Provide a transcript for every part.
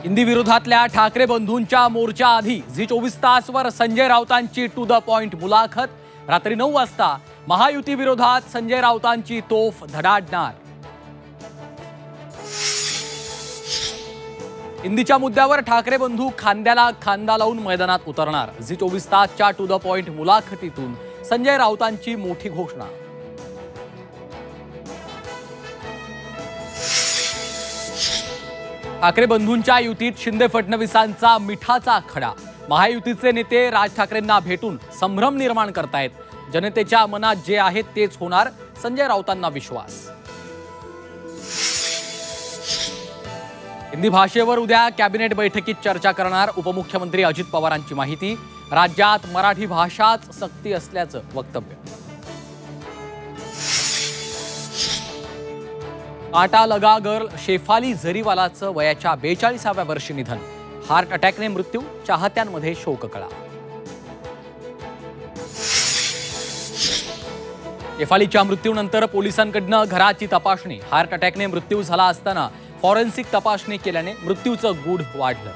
हिंदी विरोधातल्या ठाकरे बंधूंच्या मोर्चा आधी झी 24 तासवर संजय राऊतांची टू द पॉइंट मुलाखत। रात्री 9 वाजता महायुती विरोधात संजय राऊतांची तोफ धडाडणार। हिंदीच्या मुद्द्यावर ठाकरे बंधू खांद्याला खांदा लावून मैदानात उतरणार। झी 24 तासच्या टू द पॉइंट मुलाखतीतून संजय राऊतांची मोठी घोषणा। ठाकरे बंधूंच्या युतीत शिंदे फडणवीसांचा मिठाचा खडा। महायुतीचे नेते राज ठाकरेंना भेटून संभ्रम निर्माण करतायत। जनतेच्या मनात जे आहे तेच होणार, संजय राऊतांना विश्वास। हिंदी भाषेवर उद्या कॅबिनेट बैठकीत चर्चा करणार उपमुख्यमंत्री अजित पवारांची माहिती। राज्यात मराठी भाषाच सक्ती असल्याचं वक्तव्य। काटा लगा गर्ल शेफाली जरीवालाचं वयाच्या 42व्या वर्षी निधन। हार्ट अटॅकने मृत्यू, चाहत्यांमध्ये शोककळा। शेफालीच्या मृत्यूनंतर पोलिसांकडून घराची तपासणी। हार्ट अटॅकने मृत्यू झाला असताना फॉरेन्सिक तपासणी केल्याने मृत्यूचं गूढ वाढलं।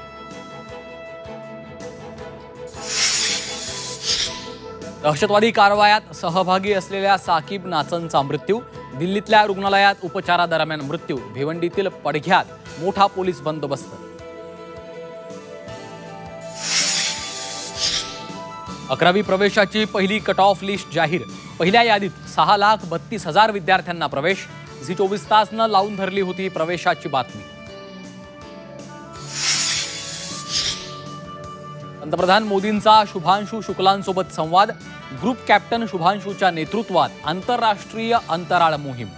दहशतवादी कारवायात सहभागी असलेल्या साकीब नाचनचा मृत्यू। दिल्लीतल्या रुग्णालयात उपचारादरम्यान मृत्यू। भिवंडीतील पडघ्यात मोठा पोलीस बंदोबस्त। 11वी प्रवेशाची पहिली कट ऑफ लिस्ट जाहीर। पहिल्या यादीत 6,32,000 विद्यार्थ्यांना प्रवेश। झी 24 तासनं लावून धरली होती प्रवेशाची बातमी। पंतप्रधान मोदींचा शुभांशु शुक्लांसोबत संवाद। ग्रुप कॅप्टन शुभांशुच्या नेतृत्वात आंतरराष्ट्रीय अंतराळ मोहीम।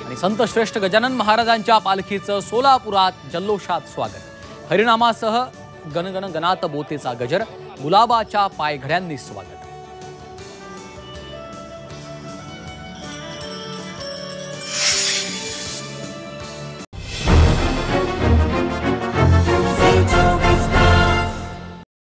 आणि संत श्रेष्ठ गजानन महाराजांच्या पालखीचं सोलापुरात जल्लोषात स्वागत। हरिनामासह गणगण गणात बोतेचा गजर। गुलाबाच्या पायघड्यांनी स्वागत।